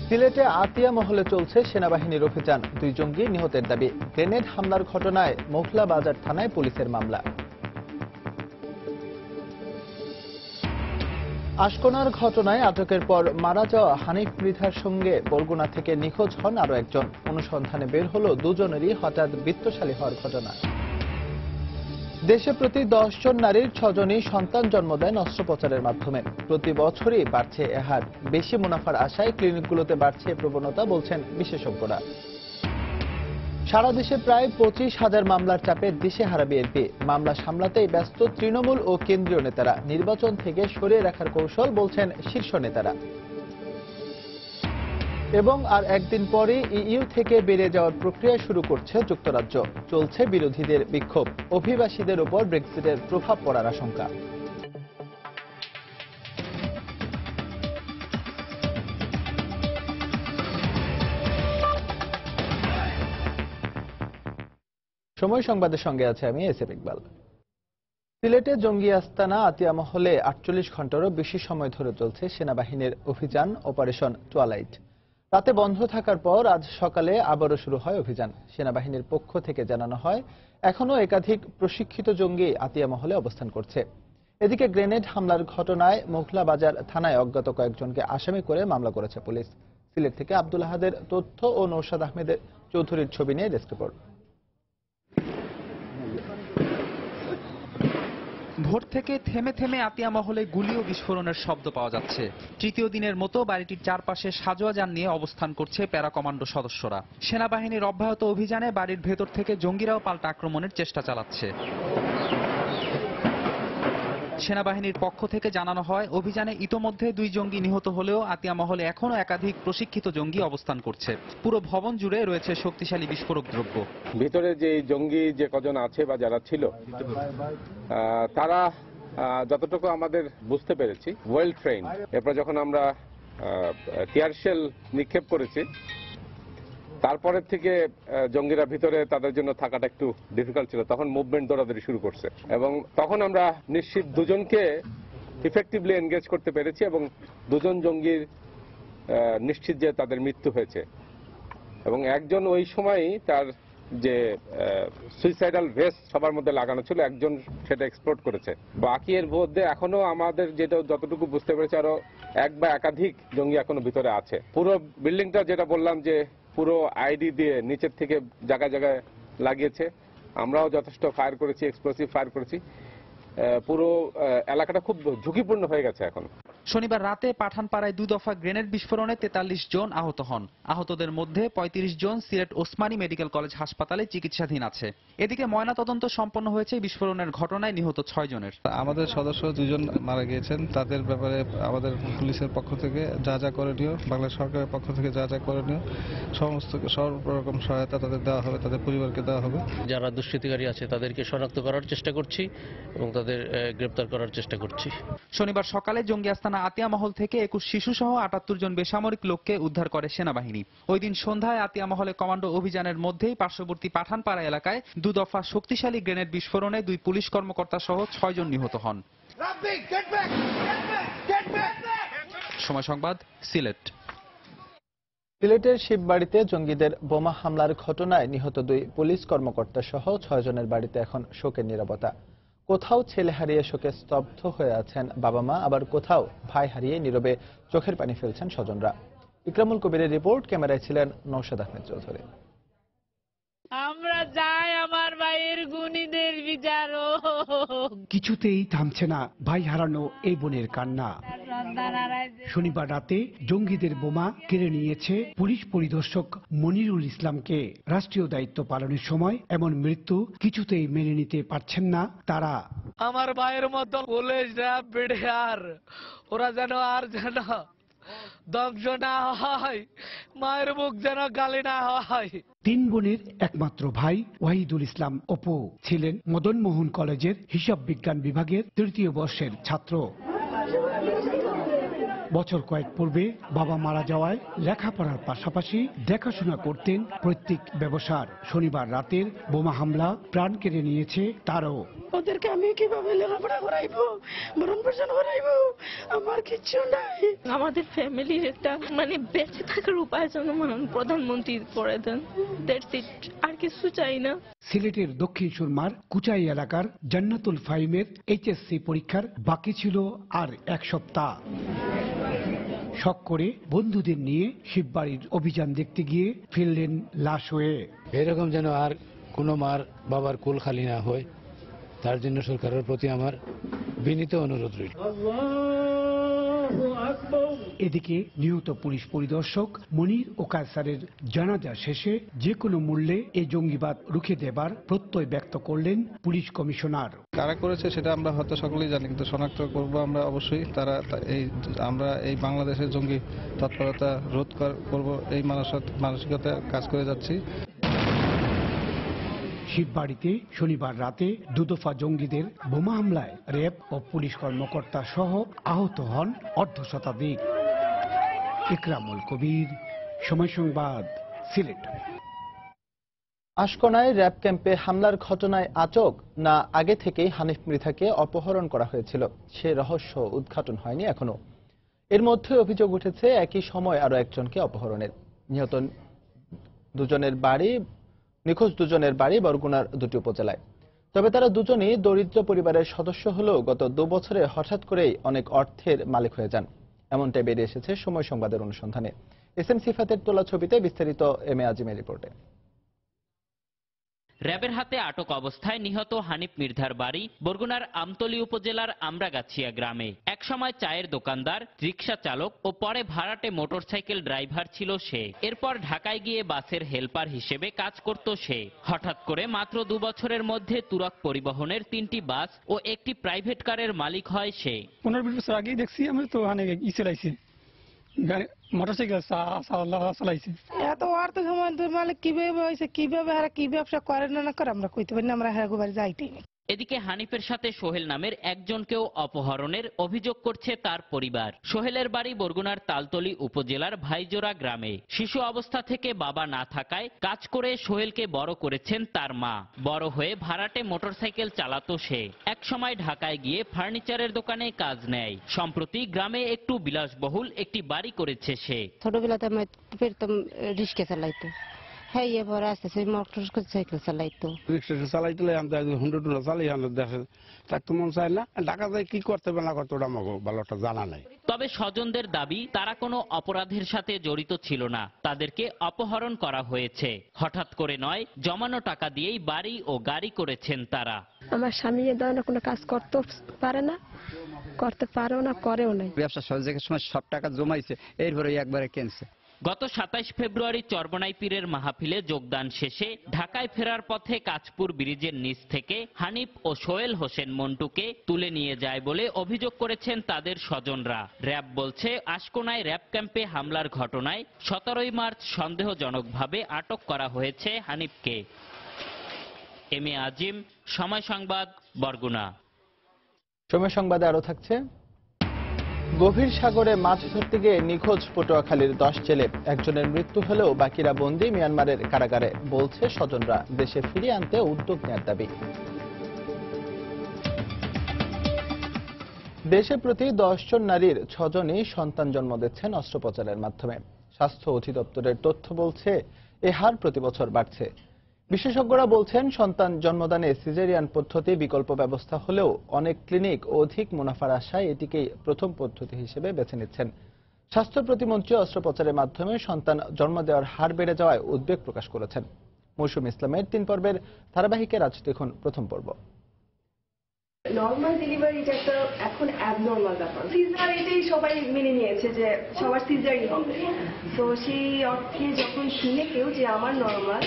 সিলেটে আতিয়া মহলে চলছে সেনাবাহিনীর অভিযান, 2 জঙ্গি নিহতের দাবি। গ্রেনেড হামলার ঘটনায় মোখলা বাজার থানায় পুলিশের মামলা। আশকোনার ঘটনায় আটকের পর মারা যাওয়া হানিফ মৃধার সঙ্গে বরগুনা থেকে নিখোঁজ হন আরো একজন। অনুসন্ধানে বের হলো দুজনেরই হঠাৎ বিত্তশালী হওয়ার ঘটনা। দেশে প্রতি 10 জন নারীর 6 জনই সন্তান জন্ম দেন অস্ত্রোপচারের মাধ্যমে। প্রতি বছরই বাড়ছে এ হার। বেশি মুনাফার আশায় ক্লিনিকগুলোতে বাড়ছে প্রবণতা, বলছেন বিশেষজ্ঞরা। সারা দেশে প্রায় 25,000 মামলার চাপে দিশেহারা বিএনপি। মামলা সামলাতেই ব্যস্ত তৃণমূল ও কেন্দ্রীয় নেতারা। নির্বাচন থেকে সরিয়ে রাখার কৌশল, বলছেন শীর্ষ নেতারা। এবং আর একদিন পরে ইইউ থেকে বেরিয়ে যাওয়ার প্রক্রিয়া শুরু করছে যুক্তরাজ্য। চলছে বিরোধীদের বিক্ষোভ। অভিবাসীদের উপর ব্রেক্সিটের প্রভাব পড়ার আশঙ্কা। সময় সংবাদের সঙ্গে আছে আমি এসএফ ইকবাল। সিলেটে জঙ্গি আস্তানা আতিয়া মহলে 48 ঘন্টারও বেশি সময় ধরে চলছে সেনাবাহিনীর অভিযান অপারেশন টুয়ালাইট। রাতে বন্ধ থাকার পর আজ সকালে আবারও শুরু হয় অভিযান। সেনাবাহিনীর পক্ষ থেকে জানানো হয়, এখনও একাধিক প্রশিক্ষিত জঙ্গি আতিয়া মহলে অবস্থান করছে। এদিকে গ্রেনেড হামলার ঘটনায় মোখলা বাজার থানায় অজ্ঞাত কয়েকজনকে আসামি করে মামলা করেছে পুলিশ। সিলেট থেকে আব্দুল আহাদের তথ্য ও নৌশাদ আহমেদের চৌধুরীর ছবি নিয়ে ডেস্ক রিপোর্ট। ভোর থেকে থেমে থেমে আতিয়া মহলে গুলি ও বিস্ফোরণের শব্দ পাওয়া যাচ্ছে। তৃতীয় দিনের মতো বাড়িটির চারপাশে সাজোয়া যান নিয়ে অবস্থান করছে প্যারা কমান্ডো সদস্যরা। সেনাবাহিনীর অব্যাহত অভিযানে বাড়ির ভেতর থেকে জঙ্গিরাও পাল্টা আক্রমণের চেষ্টা চালাচ্ছে। সেনাবাহিনীর পক্ষ থেকে জানানো হয়, অভিযানে ইতোমধ্যে 2 জঙ্গি নিহত হলেও আতিয়া মহলে এখনও একাধিক প্রশিক্ষিত জঙ্গি অবস্থান করছে। পুরো ভবন জুড়ে রয়েছে শক্তিশালী বিস্ফোরক দ্রব্য। ভিতরে যে জঙ্গি যে কজন আছে বা যারা ছিল, তারা যতটুকু আমাদের বুঝতে পেরেছি ওয়েল ট্রেন। এরপর যখন আমরা টিয়ার শেল নিক্ষেপ করেছি, তারপরের থেকে জঙ্গিরা ভিতরে তাদের জন্য থাকাটা একটু ডিফিকাল্ট ছিল। তখন মুভমেন্ট দৌড়াদৌড়ি শুরু করছে এবং তখন আমরা নিশ্চিত 2 জনকে ইফেক্টিভলি এনগেজ করতে পেরেছি এবং 2 জন জঙ্গির নিশ্চিত যে তাদের মৃত্যু হয়েছে এবং একজন ওই সময়ই তার যে সুইসাইডাল ভেস্ট সবার মধ্যে লাগানো ছিল, একজন সেটা এক্সপ্লোড করেছে। বাকি এর মধ্যে এখনো আমাদের যেটা যতটুকু বুঝতে পেরেছি আরো এক বা একাধিক জঙ্গি এখনো ভিতরে আছে। পুরো বিল্ডিংটা যেটা বললাম যে পুরো আইডি দিয়ে নিচের থেকে জায়গায় জায়গায় লাগিয়েছে। আমরাও যথেষ্ট ফায়ার করেছি, এক্সপ্লোসিভ ফায়ার করেছি। পুরো এলাকাটা খুব ঝুঁকিপূর্ণ হয়ে গেছে এখন। শনিবার রাতে পাঠানপাড়ায় 2 দফা গ্রেনেড বিস্ফোরণে 43 জন আহত হন। আহতদের মধ্যে 35 জন সিলেট ওসমানী মেডিকেল কলেজ হাসপাতালে চিকিৎসাধীন আছে। এদিকে ময়নাতদন্ত সম্পন্ন হয়েছে বিস্ফোরণের ঘটনায় নিহত 6 জনের। আমাদের সদস্য 2 জন মারা গিয়েছেন। তাদের ব্যাপারে আমাদের পুলিশের পক্ষ থেকে যা যা করণীয়, বাংলাদেশ সরকারের পক্ষ থেকে যা যা করণীয়, সমস্ত সর্বরকম সহায়তা তাদের দেওয়া হবে, তাদের পরিবারকে দেওয়া হবে। যারা দুষ্কৃতিকারী আছে তাদেরকে শনাক্ত করার চেষ্টা করছি এবং তাদের গ্রেপ্তার করার চেষ্টা করছি। শনিবার সকালে জঙ্গি আস্তানা আতিয়া মহল থেকে 21 শিশু সহ 78 জন বেসামরিক লোককে উদ্ধার করে সেনাবাহিনী। ওই দিন সন্ধ্যায় আতিয়া মহলে কমান্ডো অভিযানের মধ্যেই পার্শ্ববর্তী পাঠানপাড়া এলাকায় 2 দফা শক্তিশালী গ্রেনেড বিস্ফোরণে 2 পুলিশ কর্মকর্তা সহ 6 জন নিহত হন। সময় সংবাদ, সিলেট। সিলেটের শিববাড়িতে জঙ্গিদের বোমা হামলার ঘটনায় নিহত 2 পুলিশ কর্মকর্তা সহ 6 জনের বাড়িতে এখন শোকের নীরবতা। কোথাও ছেলে হারিয়ে শোকে স্তব্ধ হয়ে আছেন বাবা মা, আবার কোথাও ভাই হারিয়ে নীরবে চোখের পানি ফেলছেন স্বজনরা। ইকরামুল কবিরের রিপোর্ট, ক্যামেরায় ছিলেন নৌশাদ আহমেদ চৌধুরী। আমরা যাই আমার ভাইয়ের গুণীদের বিচার। কিছুতেই থামছে না ভাই হারানো এই বোনের কান্না। শনিবার রাতে জঙ্গিদের বোমা কেড়ে নিয়েছে পুলিশ পরিদর্শক মনিরুল ইসলামকে। রাষ্ট্রীয় দায়িত্ব পালনের সময় এমন মৃত্যু কিছুতেই মেনে নিতে পারছেন না তারা। আমার ভাইয়ের মতো পুলিশরা বেড়ে ওরা যেন ধ্বংস না হয়, মায়ের মুখ যেন গালি না হয়। 3 বোনের একমাত্র ভাই ওয়াহিদুল ইসলাম অপু ছিলেন মদন মোহন কলেজের হিসাব বিজ্ঞান বিভাগের 3য় বর্ষের ছাত্র। বছর কয়েক পূর্বে বাবা মারা যাওয়ায় লেখাপড়ার পাশাপাশি দেখাশোনা করতেন পৈতৃক ব্যবসার। শনিবার রাতের বোমা হামলা প্রাণ কেড়ে নিয়েছে তারও। ওদেরকে আমি কিভাবে লেখাপড়া করাইবো, ভরণ পোষণ করাইবো, আমার কিচ্ছু নাই। আমাদের ফ্যামিলির একটা বেঁচে থাকার উপায় যেন প্রধানমন্ত্রী করে দেন, দ্যাটস ইট, আর কিছু চাই না। সিলেটের দক্ষিণ সুরমার কুচাই এলাকার জান্নাতুল ফাহিমের এইচএসসি পরীক্ষার বাকি ছিল আর এক সপ্তাহ। শখ করে বন্ধুদের নিয়ে শিববাড়ির অভিযান দেখতে গিয়ে ফিরলেন লাশ হয়ে। এরকম যেন আর কোনো মার বাবার কোল খালি না হয়, তার জন্য সরকারের প্রতি আমার বিনীত অনুরোধ রইল। এদিকে নিহত পুলিশ পরিদর্শক মনির ও কায়সারের জানাজা শেষে যে কোনো মূল্যে এই জঙ্গিবাদ রুখে দেবার প্রত্যয় ব্যক্ত করলেন পুলিশ কমিশনার। কারা করেছে সেটা আমরা হয়তো সকলেই জানি, কিন্তু শনাক্ত করব আমরা অবশ্যই। আমরা এই বাংলাদেশের জঙ্গি তৎপরতা রোধ করব, এই মানসিকতায় কাজ করে যাচ্ছি। শিববাড়িতে শনিবার রাতে দুদফা জঙ্গিদের বোমা হামলায় র্যাব ও পুলিশ কর্মকর্তা সহ আহত হন অর্ধশতাধিক। ইকরামুল কবির, সময় সংবাদ, সিলেট। আশকোনায় র্যাব ক্যাম্পে হামলার ঘটনায় আটক না আগে থেকেই হানিফ মৃধাকে অপহরণ করা হয়েছিল, সে রহস্য উদ্ঘাটন হয়নি এখনো। এর মধ্যে অভিযোগ উঠেছে একই সময় আরো একজনকে অপহরণের। নিখোঁজ দুজনের বাড়ি বরগুনার দুটি উপজেলায়। তবে তারা দুজনই দরিদ্র পরিবারের সদস্য হলেও গত 2 বছরে হঠাৎ করেই অনেক অর্থের মালিক হয়ে যান, এমনটাই বেরিয়ে এসেছে সময় সংবাদের অনুসন্ধানে। এসএম সিফাতের তোলা ছবিতে বিস্তারিত এম এ আজিমের রিপোর্টে। র্যাবের হাতে আটক অবস্থায় নিহত হানিফ মৃধার বাড়ি বরগুনার আমতলী উপজেলার আমরাগাছিয়া গ্রামে। একসময় চায়ের দোকানদার, রিকশা চালক ও পরে ভাড়াটে মোটরসাইকেল ড্রাইভার ছিল সে। এরপর ঢাকায় গিয়ে বাসের হেল্পার হিসেবে কাজ করত সে। হঠাৎ করে মাত্র 2 বছরের মধ্যে তুরাগ পরিবহনের 3টি বাস ও একটি প্রাইভেট কারের মালিক হয় সে। 15-20 বছর আগেই দেখছি আমি তো চালাইছি মোটরসাইকেল চালাইছে। এত অর্থ মালিক কিভাবে হয়েছে, কিভাবে হারা কি ব্যবসা করে না করে আমরা কইতে পারি না, আমরা হারা গোবারে যাইতেই না। এদিকে হানিফের সাথে সোহেল নামের একজনকেও অপহরণের অভিযোগ করছে তার পরিবার। সোহেলের বাড়ি বরগুনার তালতলী উপজেলার ভাইজোড়া গ্রামে। শিশু অবস্থা থেকে বাবা না থাকায় কাজ করে সোহেলকে বড় করেছেন তার মা। বড় হয়ে ভাড়াটে মোটরসাইকেল চালাতো সে। একসময় ঢাকায় গিয়ে ফার্নিচারের দোকানে কাজ নেয়। সম্প্রতি গ্রামে একটু বিলাসবহুল একটি বাড়ি করেছে সে। ছোটবেলাতে আমি ফিরতাম, রিক্সা চালাইতো, হ্যাঁ এবার আসতেছে মোটরসাইকেল চালাইতো। রিক্সা চালাইতে হুন্ডা চালাই দেখে থাকতে মন চায় না, ঢাকা যায় কি করতে না করতে ওটা আমাকে ভালোটা জানা নাই। তবে স্বজনদের দাবি তারা কোনো অপরাধের সাথে জড়িত ছিল না, তাদেরকে অপহরণ করা হয়েছে। হঠাৎ করে নয়, জমানো টাকা দিয়েই বাড়ি ও গাড়ি করেছেন তারা। আমার স্বামী এ ধরনের কোনো কাজ করতে পারে না, করতে পারেও না, করেও নাই। ব্যবসা সহযোগের সময় সব টাকা জমাইছে, এরপরে একবারে কেনছে। গত 27 ফেব্রুয়ারি চরবনাই পীরের মাহফিলে যোগদান শেষে ঢাকায় ফেরার পথে কাঁচপুর ব্রিজের নিচ থেকে হানিফ ও সোহেল হোসেন মন্টুকে তুলে নিয়ে যায় বলে অভিযোগ করেছেন তাদের স্বজনরা। র্যাব বলছে আশকোনায় র্যাব ক্যাম্পে হামলার ঘটনায় 17 মার্চ সন্দেহজনকভাবে আটক করা হয়েছে হানিফকে। এম এ আজিম, সময় সংবাদ, বরগুনা। সময় সংবাদে আরো থাকছে, গভীর সাগরে মাছ ধরতে গিয়ে নিখোঁজ পটুয়াখালীর 10 জেলে। একজনের মৃত্যু হলেও বাকিরা বন্দী মিয়ানমারের কারাগারে, বলছে স্বজনরা। দেশে ফিরিয়ে আনতে উদ্যোগ নেওয়ার দাবি। দেশে প্রতি 10 জন নারীর 6 জনই সন্তান জন্ম দিচ্ছেন অস্ত্রোপচারের মাধ্যমে। স্বাস্থ্য অধিদপ্তরের তথ্য বলছে এ হার প্রতি বছর বাড়ছে। বিশেষজ্ঞরা বলছেন সন্তান জন্মদানে সিজারিয়ান পদ্ধতি বিকল্প ব্যবস্থা হলেও অনেক ক্লিনিক অধিক মুনাফার আশায় এটিকেই প্রথম পদ্ধতি হিসেবে বেছে নিচ্ছেন। স্বাস্থ্য প্রতিমন্ত্রী অস্ত্রোপচারের মাধ্যমে সন্তান জন্ম দেওয়ার হার বেড়ে যাওয়ায় উদ্বেগ প্রকাশ করেছেন। মৌসুম ইসলামের 3 পর্বের ধারাবাহিকের আজ দেখুন প্রথম পর্ব। নর্মাল ডেলিভারিটা একটা এখন অ্যাবনর্মাল ব্যাপার। সিজার এটাই সবাই মেনে নিয়েছে যে সবার সিজারই হবে। তো সেই অর্থে যখন শুনে কেউ যে আমার নর্মাল,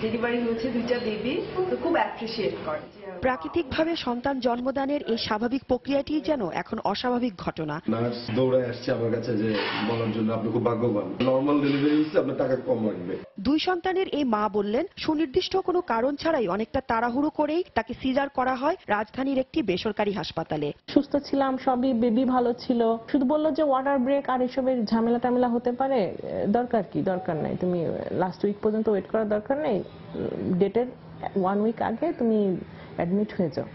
ডেলিভারি হয়েছে 2টা বেবি, তো খুব অ্যাপ্রিসিয়েট করে। প্রাকৃতিকভাবে সন্তান জন্মদানের এই স্বাভাবিক প্রক্রিয়াটি যেন এখন অস্বাভাবিক ঘটনা। নার্স দৌড়ায় আসছে আমার কাছে যে বলার জন্য আপনি খুব ভাগ্যবান, নর্মাল ডেলিভারি হচ্ছে আপনার টাকা কম লাগবে। 2 সন্তানের এই মা বললেন, সুনির্দিষ্ট কোনো কারণ ছাড়াই অনেকটা তাড়াহুড়ো করেই তাকে সিজার করা হয় রাজধানীর একটি বেসরকারি হাসপাতালে। সুস্থ ছিলাম, সবই বেবি ভালো ছিল, শুধু বললো যে ওয়াটার ব্রেক আর এসবের ঝামেলা টামেলা হতে পারে, দরকার কি? দরকার নাই, তুমি লাস্ট উইক পর্যন্ত ওয়েট করার দরকার নেই, ডেটের 1 উইক আগে তুমি অ্যাডমিট হয়ে যাও।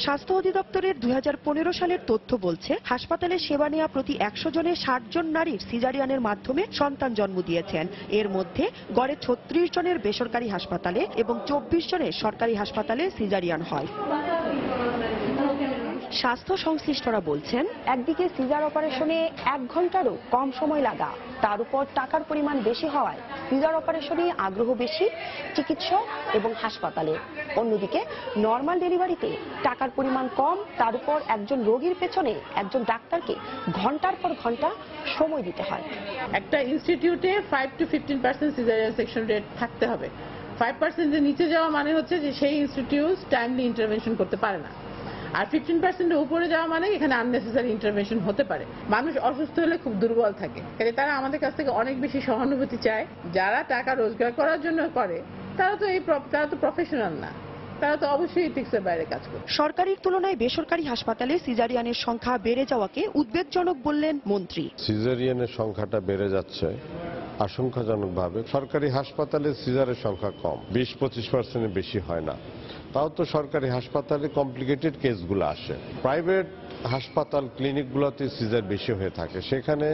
স্বাস্থ্য অধিদপ্তরের 2015 সালের তথ্য বলছে, হাসপাতালে সেবা নেওয়া প্রতি 100 জনে 60 জন নারী সিজারিয়ানের মাধ্যমে সন্তান জন্ম দিয়েছেন। এর মধ্যে গড়ে 36 জনের বেসরকারি হাসপাতালে এবং 24 জনের সরকারি হাসপাতালে সিজারিয়ান হয়। স্বাস্থ্য সংশ্লিষ্টরা বলছেন, একদিকে সিজার অপারেশনে 1 ঘন্টারও কম সময় লাগা, তার উপর টাকার পরিমাণ বেশি হওয়ায় সিজার অপারেশনে আগ্রহ বেশি চিকিৎসক এবং হাসপাতালে। অন্যদিকে নর্মাল ডেলিভারিতে টাকার পরিমাণ কম, তার উপর একজন রোগীর পেছনে একজন ডাক্তারকে ঘন্টার পর ঘন্টা সময় দিতে হয়। একটা ইনস্টিটিউটে 5 to 15% সিজারিয়ান সেকশন রেট থাকতে হবে। 5% এর নিচে যাওয়া মানে হচ্ছে যে সেই ইনস্টিটিউট টাইমলি ইন্টারভেনশন করতে পারে না, আর 15% উপরে যাওয়া মানে এখানে আননেসেসারি ইন্টারভেনশন হতে পারে। মানুষ অসুস্থ হলে খুব দুর্বল থাকে, তারা আমাদের কাছ থেকে অনেক বেশি সহানুভূতি চায়। যারা টাকা রোজগার করার জন্য করে তারা তো প্রফেশনাল না, তারা তো অবশ্যই ইথিক্সের বাইরে কাজ করে। সরকারির তুলনায় বেসরকারি হাসপাতালে সিজারিয়ানের সংখ্যা বেড়ে যাওয়াকে উদ্বেগজনক বললেন মন্ত্রী। সিজারিয়ানের সংখ্যাটা বেড়ে যাচ্ছে আশঙ্কাজনকভাবে। সরকারি হাসপাতালে সিজারের সংখ্যা কম, 20-25% বেশি হয় না। তাও তো সরকারি হাসপাতালে কমপ্লিকেটেড কেসগুলো আসে। প্রাইভেট হাসপাতাল ক্লিনিকগুলোতে সিজার বেশি হয়ে থাকে, সেখানে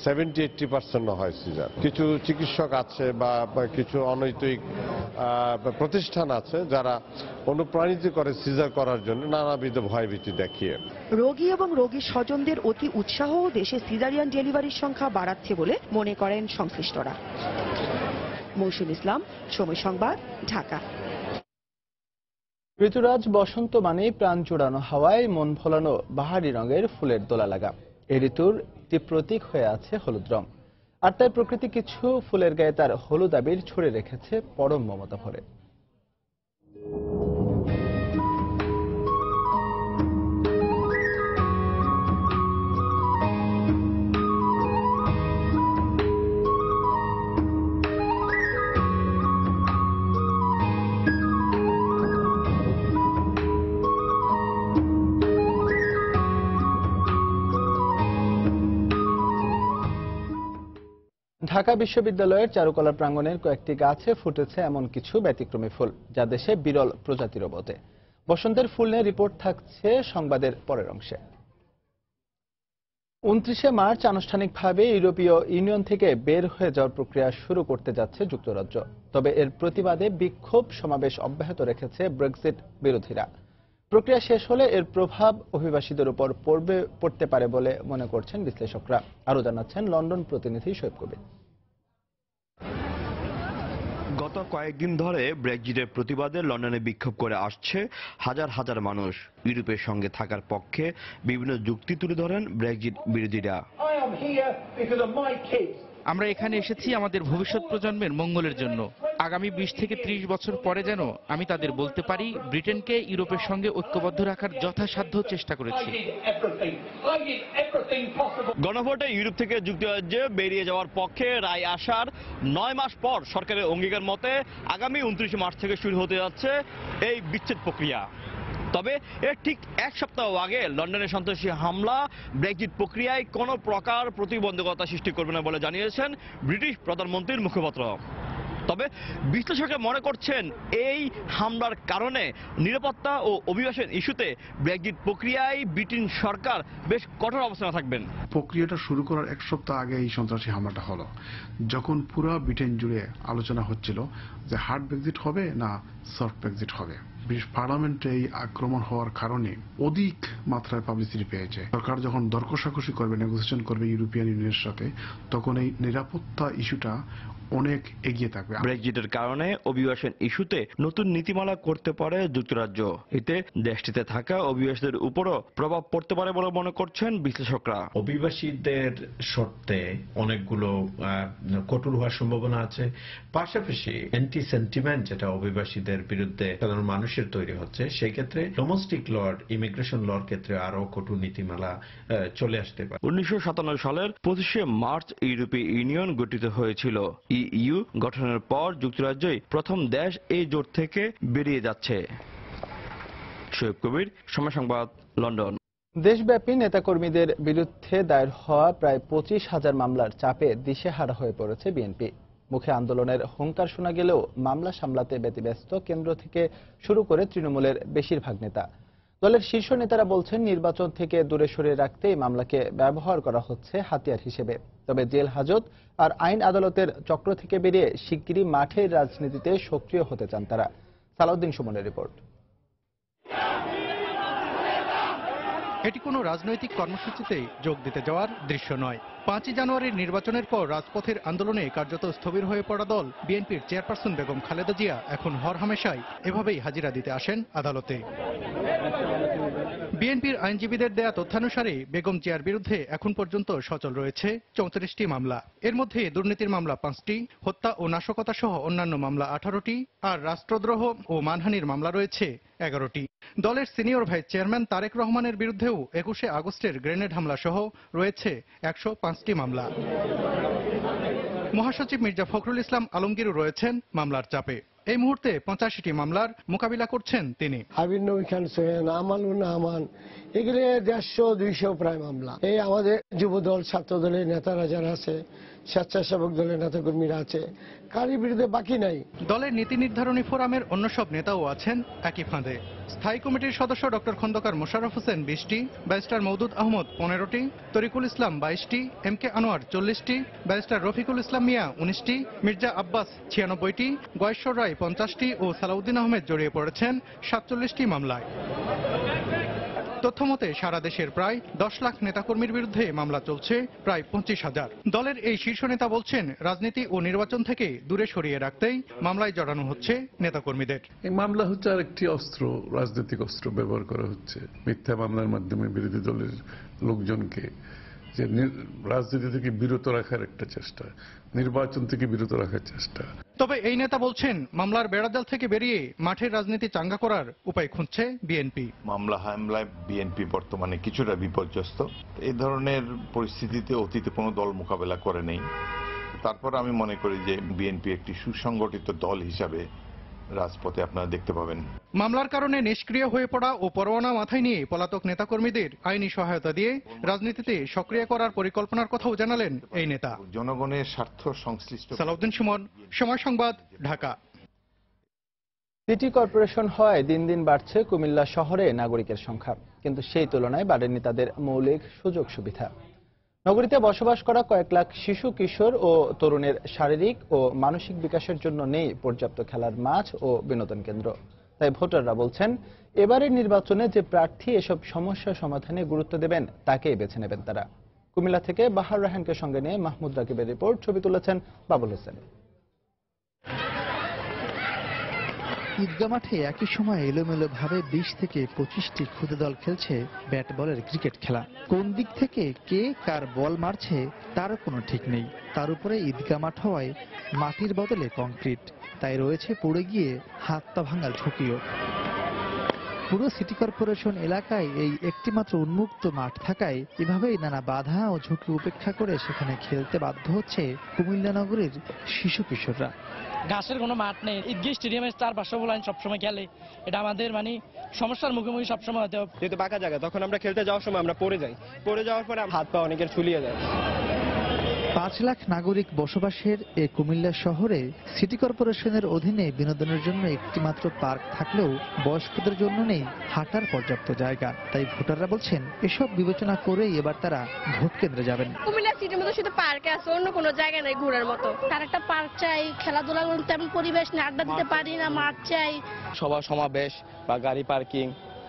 70-80% হয় সিজার। কিছু চিকিৎসক আছে বা কিছু অনৈতিক প্রতিষ্ঠান আছে যারা অনুপ্রাণিত করে সিজার করার জন্য নানাবিধ ভয়ভীতি দেখিয়ে। রোগী এবং রোগীর স্বজনদের অতি উৎসাহ দেশে সিজারিয়ান ডেলিভারির সংখ্যা বাড়াচ্ছে বলে মনে করেন সংশ্লিষ্টরা। মৌসুম ইসলাম, সময় সংবাদ, ঢাকা। ঋতুরাজ বসন্ত মানে প্রাণ জোড়ানো হাওয়ায় মন ভোলানো বাহারি রঙের ফুলের দোলা লাগা। এই ঋতুর একটি প্রতীক হয়ে আছে হলুদ রং, আর তাই প্রকৃতি কিছু ফুলের গায়ে তার হলুদ আবির ছড়ে রেখেছে পরম মমতা ভরে। ঢাকা বিশ্ববিদ্যালয়ের চারুকলা প্রাঙ্গণের কয়েকটি গাছে ফুটেছে এমন কিছু ব্যতিক্রমী ফুল, যা দেশে বিরল প্রজাতিরও বটে। বসন্তের ফুল নিয়ে রিপোর্ট থাকছে সংবাদের পরের অংশে। 29শে মার্চ আনুষ্ঠানিকভাবে ইউরোপীয় ইউনিয়ন থেকে বের হয়ে যাওয়ার প্রক্রিয়া শুরু করতে যাচ্ছে যুক্তরাজ্য। তবে এর প্রতিবাদে বিক্ষোভ সমাবেশ অব্যাহত রেখেছে ব্রেক্সিট বিরোধীরা। প্রক্রিয়া শেষ হলে এর প্রভাব অভিবাসীদের উপর পড়তে পারে বলে মনে করছেন বিশ্লেষকরা। আরও জানাচ্ছেন লন্ডন প্রতিনিধি শোয়েব কবির। গত কয়েকদিন ধরে ব্রেক্সিটের প্রতিবাদে লন্ডনে বিক্ষোভ করে আসছে হাজার হাজার মানুষ। ইউরোপের সঙ্গে থাকার পক্ষে বিভিন্ন যুক্তি তুলে ধরেন ব্রেক্সিট বিরোধীরা। আমরা এখানে এসেছি আমাদের ভবিষ্যৎ প্রজন্মের মঙ্গলের জন্য। আগামী 20 থেকে 30 বছর পরে যেন আমি তাদের বলতে পারি, ব্রিটেনকে ইউরোপের সঙ্গে ঐক্যবদ্ধ রাখার যথাসাধ্য চেষ্টা করেছি। গণভোটে ইউরোপ থেকে যুক্তরাজ্যে বেরিয়ে যাওয়ার পক্ষে রায় আসার 9 মাস পর সরকারের অঙ্গীকার মতে আগামী 29 মার্চ থেকে শুরু হতে যাচ্ছে এই বিচ্ছেদ প্রক্রিয়া। তবে এর ঠিক 1 সপ্তাহ আগে লন্ডনে সন্ত্রাসী হামলা ব্রেক্সিট প্রক্রিয়ায় কোনো প্রকার প্রতিবন্ধকতা সৃষ্টি করবে না বলে জানিয়েছেন ব্রিটিশ প্রধানমন্ত্রীর মুখপাত্র। তবে বিশ্লেষকরা মনে করছেন এই হামলার কারণে নিরাপত্তা ও অভিবাসন ইস্যুতে ব্রেক্সিট প্রক্রিয়ায় ব্রিটেন সরকার বেশ কঠোর অবস্থানে থাকবেন। প্রক্রিয়াটা শুরু করার 1 সপ্তাহ আগে এই সন্ত্রাসী হামলাটা হলো, যখন পুরো ব্রিটেন জুড়ে আলোচনা হচ্ছিল যে হার্ড ব্রেক্সিট হবে না সফট এক্সিট হবে। ব্রিটিশ পার্লামেন্টে এই আক্রমণ হওয়ার কারণে অধিক মাত্রায় পাবলিসিটি পেয়েছে। সরকার যখন দর কষাকষি করবে, নেগোসিয়েশন করবে ইউরোপিয়ান ইউনিয়নের সাথে, তখন এই নিরাপত্তা ইস্যুটা অনেক এগিয়ে থাকবে। ব্রেক্সিটের কারণে অভিবাসন ইস্যুতে নতুন নীতিমালা করতে পারে যুক্তরাজ্য। এতে দেশটিতে থাকা অভিবাসীদের উপরও প্রভাব পড়তে পারে বলে মনে করছেন বিশ্লেষকরা। অভিবাসীদের শর্তে অনেকগুলো কঠোর হওয়ার সম্ভাবনা আছে। পাশাপাশি অ্যান্টি সেন্টিমেন্ট যেটা অভিবাসীদের বিরুদ্ধে সাধারণ মানুষের তৈরি হচ্ছে, সেই ক্ষেত্রে ডোমেস্টিক ল, ইমিগ্রেশন লর ক্ষেত্রে আরো কঠোর নীতিমালা চলে আসতে পারে। 1997 সালের 25শে মার্চ ইউরোপীয় ইউনিয়ন গঠিত হয়েছিল। ইইউ গঠনের পর যুক্তরাজ্যই প্রথম দেশ এই জোট থেকে বেরিয়ে যাচ্ছে। শোয়েব কবির, সময় সংবাদ, লন্ডন। দেশব্যাপী নেতাকর্মীদের বিরুদ্ধে দায়ের হওয়া প্রায় 25,000 মামলার চাপে দিশেহারা হয়ে পড়েছে বিএনপি। মুখে আন্দোলনের হুঙ্কার শোনা গেলেও মামলা সামলাতে ব্যতিব্যস্ত কেন্দ্র থেকে শুরু করে তৃণমূলের বেশিরভাগ নেতা। দলের শীর্ষ নেতারা বলছেন, নির্বাচন থেকে দূরে সরিয়ে রাখতে এই মামলাকে ব্যবহার করা হচ্ছে হাতিয়ার হিসেবে। তবে জেল হাজত আর আইন আদালতের চক্র থেকে বেরিয়ে শিগগিরই মাঠের রাজনীতিতে সক্রিয় হতে চান তারা। সালাউদ্দিন সুমনের রিপোর্ট। এটি কোনো রাজনৈতিক কর্মসূচিতে যোগ দিতে যাওয়ার দৃশ্য নয়। 5ই জানুয়ারির নির্বাচনের পর রাজপথের আন্দোলনে কার্যত স্থবির হয়ে পড়া দল বিএনপির চেয়ারপারসন বেগম খালেদা জিয়া এখন হরহামেশাই এভাবেই হাজিরা দিতে আসেন আদালতে। বিএনপির আইনজীবীদের দেয়া তথ্যানুসারে বেগম জিয়ার বিরুদ্ধে এখন পর্যন্ত সচল রয়েছে 34টি মামলা। এর মধ্যে দুর্নীতির মামলা 5টি, হত্যা ও নাশকতা সহ অন্যান্য মামলা 18টি, আর রাষ্ট্রদ্রোহ ও মানহানির মামলা রয়েছে 11টি। দলের সিনিয়র ভাইস চেয়ারম্যান তারেক রহমানের বিরুদ্ধেও 21শে আগস্টের গ্রেনেড হামলা সহ রয়েছে 105টি মামলা। মহাসচিব মির্জা ফখরুল ইসলাম আলমগীরও রয়েছেন মামলার চাপে। এই মুহূর্তে 85টি মামলার মোকাবিলা করছেন তিনি। আবির নবী খান সোহেন, আমানুন আমান, এগুলো 150-200 প্রায় মামলা। এই আমাদের যুবদল, ছাত্র দলের নেতারা যারা আছে, স্বেচ্ছাসেবক দলের নেতাকর্মীরা আছে, কারোর বিরুদ্ধে বাকি নাই। দলের নীতি নির্ধারণী ফোরামের অন্য সব নেতাও আছেন একই ফাঁদে। স্থায়ী কমিটির সদস্য ডক্টর খন্দকার মোশাররফ হোসেন 20টি, ব্যারিস্টার মওদুদ আহমদ 15টি, তরিকুল ইসলাম 22টি, এম কে আনোয়ার 40টি, ব্যারিস্টার রফিকুল ইসলাম মিয়া 19টি, মির্জা আব্বাস 96টি, গয়েশ্বর রায় 50টি ও সালাউদ্দিন আহমেদ জড়িয়ে পড়েছেন 47টি মামলায়। তথ্যমতে সারা দেশের প্রায় 10 লাখ নেতাকর্মীর বিরুদ্ধে মামলা চলছে প্রায় 25,000। দলের এই শীর্ষ নেতা বলছেন, রাজনীতি ও নির্বাচন থেকে দূরে সরিয়ে রাখতেই মামলায় জড়ানো হচ্ছে নেতাকর্মীদের। এই মামলা হচ্ছে আরেকটি অস্ত্র, রাজনৈতিক অস্ত্র ব্যবহার করা হচ্ছে মিথ্যা মামলার মাধ্যমে বিরোধী দলের লোকজনকে যে রাজনীতি থেকে বিরত রাখার একটা চেষ্টা, নির্বাচন থেকে বিরত রাখার চেষ্টা। তবে এই নেতা বলছেন, মামলার বেড়াজাল থেকে বেরিয়ে মাঠের রাজনীতি চাঙ্গা করার উপায় খুঁজছে বিএনপি। মামলা হামলায় বিএনপি বর্তমানে কিছুটা বিপর্যস্ত। এই ধরনের পরিস্থিতিতে অতীতে কোনো দল মোকাবেলা করে নেই। তারপর আমি মনে করি যে বিএনপি একটি সুসংগঠিত দল হিসাবে রাজপথে আপনারা দেখতে পাবেন। মামলার কারণে নিষ্ক্রিয় হয়ে পড়া ও পরোয়ানা মাথায় নিয়ে পলাতক নেতাকর্মীদের আইনি সহায়তা দিয়ে রাজনীতিতে সক্রিয় করার পরিকল্পনার কথাও জানালেন এই নেতা। জনগণের স্বার্থ সংশ্লিষ্ট। সালাউদ্দিন সুমন, সময় সংবাদ, ঢাকা। সিটি কর্পোরেশন হয় দিন দিন বাড়ছে কুমিল্লা শহরে নাগরিকের সংখ্যা, কিন্তু সেই তুলনায় বাড়েনি তাদের মৌলিক সুযোগ সুবিধা। নগরীতে বসবাস করা কয়েক লাখ শিশু, কিশোর ও তরুণের শারীরিক ও মানসিক বিকাশের জন্য নেই পর্যাপ্ত খেলার মাঠ ও বিনোদন কেন্দ্র। তাই ভোটাররা বলছেন, এবারের নির্বাচনে যে প্রার্থী এসব সমস্যা সমাধানে গুরুত্ব দেবেন তাকেই বেছে নেবেন তারা। কুমিল্লা থেকে বাহার রাহানকে সঙ্গে নিয়ে মাহমুদ রাকিবের রিপোর্ট। ছবি তুলেছেন বাবুল হোসেন। ঈদগাহ মাঠে একই সময় এলোমেলো ভাবে 20 থেকে 25টি ক্ষুদে দল খেলছে ব্যাট বলের ক্রিকেট খেলা। কোন দিক থেকে কে কার বল মারছে তার কোনো ঠিক নেই। তার উপরে ঈদগাহ মাঠ হওয়ায় মাটির বদলে কংক্রিট, তাই রয়েছে পড়ে গিয়ে হাত পা ভাঙার ঝুঁকিও। পুরো সিটি কর্পোরেশন এলাকায় এই একটিমাত্র উন্মুক্ত মাঠ থাকায় এভাবেই নানা বাধা ও ঝুঁকি উপেক্ষা করে সেখানে খেলতে বাধ্য হচ্ছে কুমিল্লা নগরীর শিশু কিশোররা। ঘাসের কোনো মাঠ নেই, ঈদগাহ স্টেডিয়ামের 4-500 বল সবসময় খেলে, এটা আমাদের সমস্যার মুখোমুখি সবসময় হতে হবে। যেহেতু বাঁকা জায়গা, তখন আমরা খেলতে যাওয়ার সময় আমরা পড়ে যাই, পড়ে যাওয়ার পরে হাত পা অনেকের ছুলিয়ে যায়। 5 লাখ নাগরিক বসবাসের এ কুমিল্লা শহরে সিটি কর্পোরেশনের অধীনে বিনোদনের জন্য একটি মাত্র পার্ক থাকলেও বয়স্কদের জন্য নেই হাঁটার পর্যাপ্ত জায়গা। তাই ভোটাররা বলছেন এসব বিবেচনা করেই এবার তারা ভোট কেন্দ্রে যাবেন। কুমিল্লা সিটির মধ্যে শুধু পার্কে আছে, অন্য কোনো জায়গা নেই ঘোরার মতো। তার একটা পার্ক চাই, খেলাধুলা তেমন পরিবেশ নেই, আড্ডা দিতে পারি না, মাঠ চাই। সভা সমাবেশ বা গাড়ি পার্কিং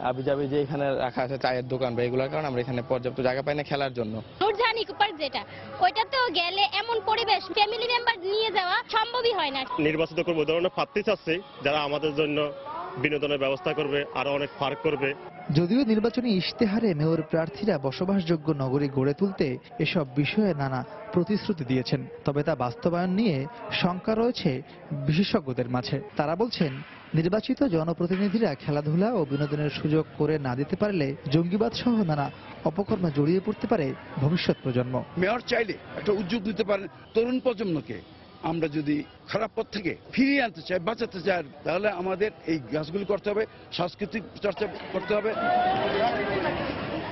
আবিজাবি যে এখানে রাখা আছে চায়ের দোকান বা এগুলোর কারণে আমরা এখানে পর্যাপ্ত জায়গা পাই না খেলার জন্য। নূরজাহান ইকো পার্ক যেটা, ওইটাতেও গেলে এমন পরিবেশ ফ্যামিলি মেম্বার নিয়ে যাওয়া সম্ভবই হয় না। নির্বাচিত করবো ধরনের প্রার্থী চাচ্ছে যারা আমাদের জন্য বিনোদনের ব্যবস্থা করবে, আরো অনেক পার্ক করবে। যদিও নির্বাচনী ইশতেহারে মেয়র প্রার্থীরা বসবাসযোগ্য নগরী গড়ে তুলতে এসব বিষয়ে নানা প্রতিশ্রুতি দিয়েছেন, তবে তা বাস্তবায়ন নিয়ে শঙ্কা রয়েছে বিশেষজ্ঞদের মাঝে। তারা বলছেন নির্বাচিত জনপ্রতিনিধিরা খেলাধুলা ও বিনোদনের সুযোগ করে না দিতে পারলে জঙ্গিবাদ সহ নানা অপকর্মে জড়িয়ে পড়তে পারে ভবিষ্যৎ প্রজন্ম। মেয়র চাইলে একটা উদ্যোগ দিতে পারেন তরুণ প্রজন্মকে। আমরা যদি খারাপ পথ থেকে ফিরিয়ে আনতে চাই, বাঁচাতে চাই, তাহলে আমাদের এই কাজগুলি করতে হবে, সাংস্কৃতিক চর্চা করতে হবে।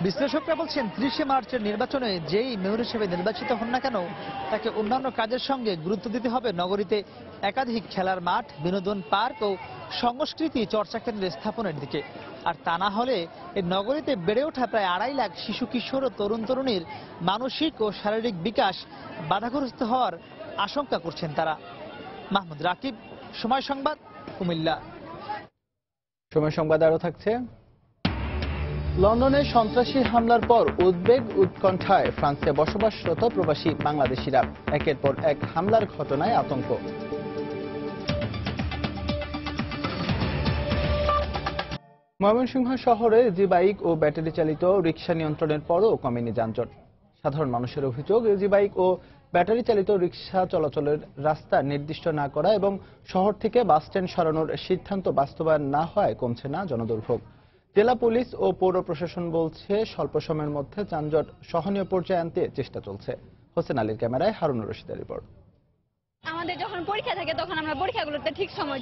বিশ্লেষকরা বলছেন 30 মার্চের নির্বাচনে যেই মেয়র হিসেবে নির্বাচিত হন না কেন তাকে অন্যান্য কাজের সঙ্গে গুরুত্ব দিতে হবে নগরীতে একাধিক খেলার মাঠ, বিনোদন পার্ক ও সংস্কৃতি চর্চা কেন্দ্র স্থাপনের দিকে। আর তা না হলে এই নগরীতে বেড়ে ওঠা প্রায় 2.5 লাখ শিশু কিশোর ও তরুণ তরুণীর মানসিক ও শারীরিক বিকাশ বাধাগ্রস্ত হওয়ার আশঙ্কা করছেন তারা। মাহমুদ রাকিব, সময় সংবাদ, কুমিল্লা। সময় সংবাদ আরো থাকছে। লন্ডনে সন্ত্রাসী হামলার পর উদ্বেগ উৎকণ্ঠায় ফ্রান্সে বসবাসরত প্রবাসী বাংলাদেশিরা। একের পর এক হামলার ঘটনায় আতঙ্ক। ময়মনসিংহ শহরে ইজি বাইক ও ব্যাটারি চালিত রিকশা নিয়ন্ত্রণের পরও কমেনি যানজট। সাধারণ মানুষের অভিযোগ, ইজি বাইক ও ব্যাটারি চালিত রিকশা চলাচলের রাস্তা নির্দিষ্ট না করা এবং শহর থেকে বাস স্ট্যান্ড সরানোর সিদ্ধান্ত বাস্তবায়ন না হওয়ায় কমছে না জনদুর্ভোগ। জেলা পুলিশ ও পৌর প্রশাসন বলছে স্বল্প সময়ের মধ্যে যানজট সহনীয় পর্যায়ে আনতে চেষ্টা চলছে। হোসেন আলীর ক্যামেরায় হারুনুর রশিদের রিপোর্ট। আমাদের যখন পরীক্ষা থাকে তখন আমরা পরীক্ষাগুলোতে ঠিক সময়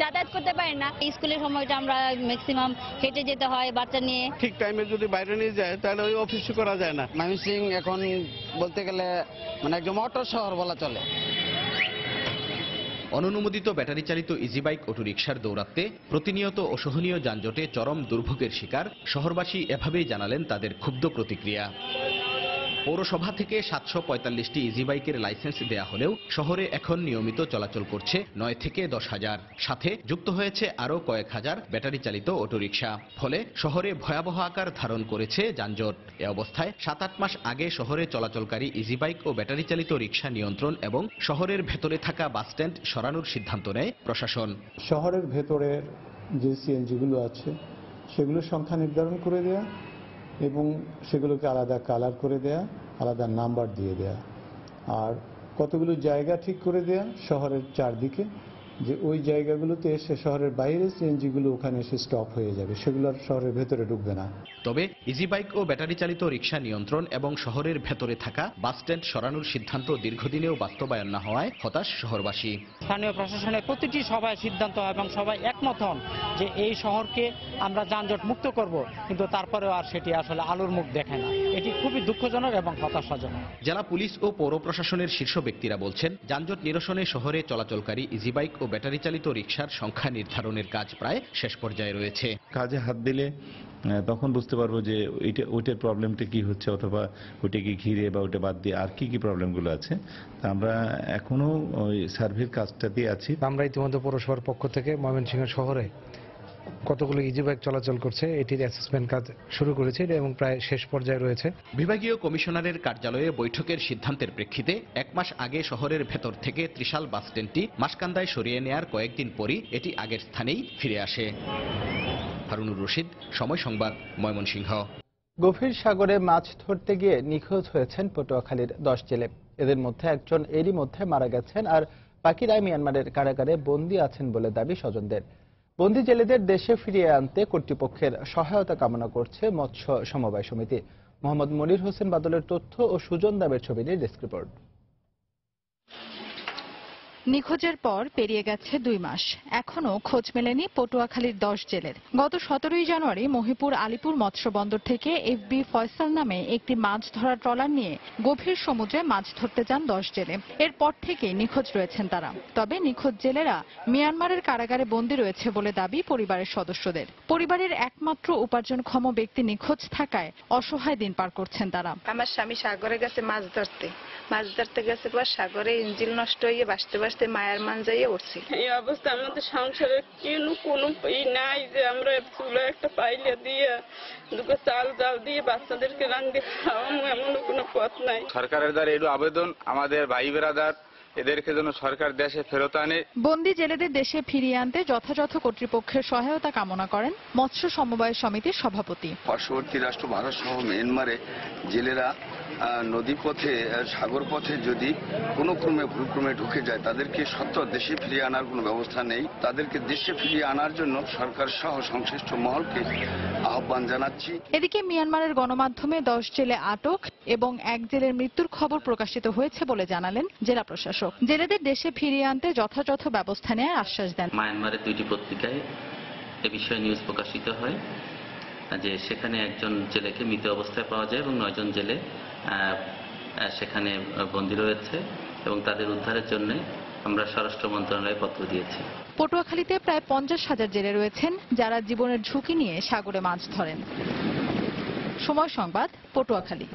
যাতায়াত করতে পারি না। স্কুলের সময়টা আমরা ম্যাক্সিমাম হেঁটে যেতে হয় বাচ্চা নিয়ে। ঠিক টাইমে যদি বাইরে নিয়ে যায় তাহলে ওই অফিস করা যায় না। ময়মনসিংহ এখন বলতে গেলে মানে একদম অটো শহর বলা চলে। অননুমোদিত ব্যাটারি চালিত ইজি বাইক অটোরিকশার দৌরাত্মে প্রতিনিয়ত অসহনীয় যানজটে চরম দুর্ভোগের শিকার শহরবাসী এভাবেই জানালেন তাদের ক্ষুব্ধ প্রতিক্রিয়া। পৌরসভা থেকে 745টি ইজি বাইকের লাইসেন্স দেয়া হলেও শহরে এখন নিয়মিত চলাচল করছে 9 থেকে 10,000, সাথে যুক্ত হয়েছে আরও কয়েক হাজার ব্যাটারি চালিত অটোরিকশা। ফলে শহরে ভয়াবহ আকার ধারণ করেছে যানজট। এ অবস্থায় 7-8 মাস আগে শহরে চলাচলকারী ইজি বাইক ও ব্যাটারি চালিত রিকশা নিয়ন্ত্রণ এবং শহরের ভেতরে থাকা বাস স্ট্যান্ড সরানোর সিদ্ধান্ত নেয় প্রশাসন। শহরের ভেতরের যে সিএনজিগুলো আছে সেগুলোর সংখ্যা নির্ধারণ করে দেয়া এবং সেগুলোকে আলাদা কালার করে দেয়া, আলাদা নাম্বার দিয়ে দেয়া, আর কতগুলো জায়গা ঠিক করে দেয়া শহরের চারদিকে, যে ওই জায়গাগুলোতে এসে শহরের বাইরে সিএনজিগুলো ওখানে এসে স্টপ হয়ে যাবে, সেগুলো আর শহরের ভেতরে ঢুকবে না। তবে ইজি বাইক ও ব্যাটারি চালিত রিকশা নিয়ন্ত্রণ এবং শহরের ভেতরে থাকা বাস স্ট্যান্ড সরানোর সিদ্ধান্ত দীর্ঘদিনেও বাস্তবায়ন না হওয়ায় হতাশ শহরবাসী। স্থানীয় প্রশাসনের প্রতিটি সভায় সিদ্ধান্ত এবং সবাই একমত হন যে এই শহরকে আমরা যানজট মুক্ত করব, কিন্তু তারপরেও আর সেটি আসলে আলোর মুখ দেখে না। এটি খুবই দুঃখজনক এবং হতাশাজনক। জেলা পুলিশ ও পৌর প্রশাসনের শীর্ষ ব্যক্তিরা বলছেন যানজট নিরসনে শহরে চলাচলকারী ইজি বাইক ও ব্যাটারি চালিত রিকশার সংখ্যা নির্ধারণের কাজ প্রায় শেষ পর্যায়ে রয়েছে। কাজে হাত দিলে তখন বুঝতে পারবো যে ওইটার প্রবলেমটা কি হচ্ছে, অথবা ওইটাকে ঘিরে বা ওইটা বাদ দিয়ে আর কি কি প্রবলেমগুলো আছে। আমরা এখনো ওই সার্ভের কাজটাতেই আছি। আমরা ইতিমধ্যে পৌরসভার পক্ষ থেকে ময়মনসিংহ শহরে কতগুলো ইজি বাইক চলাচল করছে এটির অ্যাসেসমেন্ট কাজ শুরু করেছে এবং প্রায় শেষ পর্যায়ে রয়েছে। বিভাগীয় কমিশনারের কার্যালয়ে বৈঠকের সিদ্ধান্তের প্রেক্ষিতে 1 মাস আগে শহরের ভেতর থেকে ত্রিশাল বাস স্ট্যান্ডটি মাসকান্দায় সরিয়ে নেয়ার কয়েকদিন পরই এটি আগের স্থানেই ফিরে আসে। হারুনুর রশিদ, সময় সংবাদ, ময়মনসিংহ। গভীর সাগরে মাছ ধরতে গিয়ে নিখোঁজ হয়েছেন পটুয়াখালীর 10 জেলে। এদের মধ্যে একজন এরই মধ্যে মারা গেছেন, আর বাকিরা মিয়ানমারের কারাগারে বন্দী আছেন বলে দাবি স্বজনদের। বন্দী জেলেদের দেশে ফিরিয়ে আনতে কর্তৃপক্ষের সহায়তা কামনা করছে মৎস্য সমবায় সমিতি। মোহাম্মদ মনির হোসেন বাদলের তথ্য ও সুজন দাবের ছবি নিয়ে ডেস্ক রিপোর্ট। নিখোঁজের পর পেরিয়ে গেছে 2 মাস, এখনো খোঁজ মেলেনি পটুয়াখালীর 10 জেলের। গত 17 জানুয়ারি মহিপুর আলিপুর মৎস্য বন্দর থেকে FB ফয়সাল নামে একটি মাছ ধরার ট্রলার নিয়ে গভীর সমুদ্রে মাছ ধরতে যান 10 জেলে। এরপর থেকে নিখোঁজ রয়েছেন তারা। তবে নিখোঁজ জেলেরা মিয়ানমারের কারাগারে বন্দী রয়েছে বলে দাবি পরিবারের সদস্যদের। পরিবারের একমাত্র উপার্জনক্ষম ব্যক্তি নিখোঁজ থাকায় অসহায় দিন পার করছেন তারা। আমার স্বামী সাগরে গেছে মাছ ধরতে গেছে, পর সাগরে ইঞ্জিল নষ্ট হয়ে বাঁচতে বাঁচতে মায়ের মান যাইয়ে উঠছে। এই অবস্থা আমাদের সংসারে কোনো নাই যে আমরা চুলা একটা পাইলে দিয়ে দুটো চাল দিয়ে বাচ্চাদেরকে রান্ধে খাওয়ানো, এমন কোনো পথ নাই। সরকারের দ্বারা একটু আবেদন, আমাদের ভাই বেরাদার এদেরকে যেন সরকার দেশে ফেরত আনে। বন্দী জেলেদের দেশে ফিরিয়ে আনতে যথাযথ কর্তৃপক্ষের সহায়তা কামনা করেন মৎস্য সমবায় সমিতির সভাপতি। পার্শ্ববর্তী রাষ্ট্র ভারত সহ মিয়ানমারে জেলেরা নদী পথে সাগর পথে যদি কোনো ক্রমে ভুলক্রমে ঢুকে যায় তাদেরকে সত্ত্বর দেশে ফিরিয়ে আনার কোনো ব্যবস্থা নেই। তাদেরকে দেশে ফিরিয়ে আনার জন্য সরকার সহ সংশ্লিষ্ট মহলকে আহ্বান জানাচ্ছি। এদিকে মিয়ানমারের গণমাধ্যমে 10 জেলে আটক এবং 1 জেলের মৃত্যুর খবর প্রকাশিত হয়েছে বলে জানালেন জেলা প্রশাসক। জেলেদের দেশে ফিরিয়ে আনতে যথাযথ ব্যবস্থা নেওয়ার আশ্বাস দেন। মায়ানমারের 2টি পত্রিকায় এ বিষয়ে নিউজ প্রকাশিত হয় যে সেখানে 1 জন জেলেকে মৃত অবস্থায় পাওয়া যায় এবং 9 জন জেলে সেখানে বন্দী রয়েছে এবং তাদের উদ্ধারের জন্য আমরা স্বরাষ্ট্র মন্ত্রণালয়ে পত্র দিয়েছি। পটুয়াখালীতে প্রায় 50,000 জেলে রয়েছেন যারা জীবনের ঝুঁকি নিয়ে সাগরে মাছ ধরেন। সময় সংবাদ, পটুয়াখালী।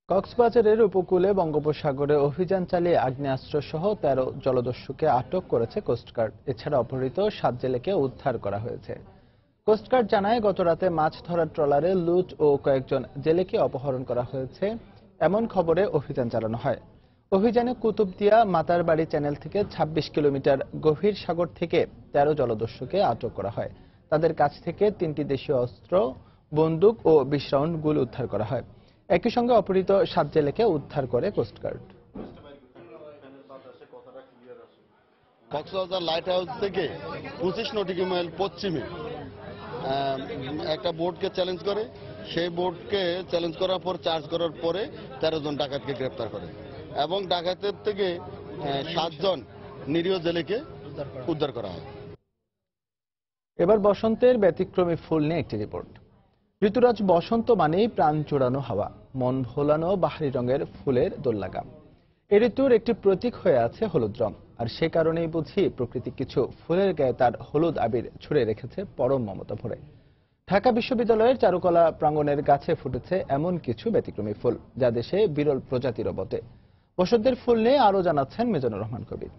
কক্সবাজারের উপকূলে বঙ্গোপসাগরে অভিযান চালিয়ে আগ্নেয়াস্ত্র সহ 13 জলদস্যুকে আটক করেছে কোস্টগার্ড। এছাড়া অপহৃত 7 জেলেকে উদ্ধার করা হয়েছে। কোস্টগার্ড জানায় গতরাতে মাছ ধরার ট্রলারে লুট ও কয়েকজন জেলেকে অপহরণ করা হয়েছে এমন খবরে অভিযান চালানো হয়। অভিযানে কুতুবদিয়া মাতারবাড়ি চ্যানেল থেকে 26 কিলোমিটার গভীর সাগর থেকে 13 জলদস্যুকে আটক করা হয়। তাদের কাছ থেকে 3টি দেশীয় অস্ত্র, বন্দুক ও 20 রাউন্ড গুলি উদ্ধার করা হয়। একই সঙ্গে অপহৃত 7 জেলেকে উদ্ধার করে কোস্টগার্ড। কক্সবাজার লাইট হাউস থেকে 25 নটিক্যাল মাইল পশ্চিমে একটা বোটকে চ্যালেঞ্জ করে, সেই বোটকে চ্যালেঞ্জ করার পর চার্জ করার পরে 13 জন ডাকাতকে গ্রেপ্তার করে এবং ডাকাতের থেকে 7 জন নিরীহ জেলেকে উদ্ধার করা হয়। এবার বসন্তের ব্যতিক্রমী ফুল নিয়ে একটি রিপোর্ট। ঋতুরাজ বসন্ত মানেই প্রাণ জোড়ানো হাওয়া, মন ভোলানো বাহারি রঙের ফুলের দোললাগাম। এই ঋতুর একটি প্রতীক হয়ে আছে হলুদ রং, আর সে কারণেই বুঝি প্রকৃতি কিছু ফুলের গায়ে তার হলুদ আবির ছুড়ে রেখেছে পরম মমতা ভরে। ঢাকা বিশ্ববিদ্যালয়ের চারুকলা প্রাঙ্গণের গাছে ফুটেছে এমন কিছু ব্যতিক্রমী ফুল যা দেশে বিরল প্রজাতিরও বটে। বসন্তের ফুল নিয়ে আরো জানাচ্ছেন মিজানুর রহমান কবির।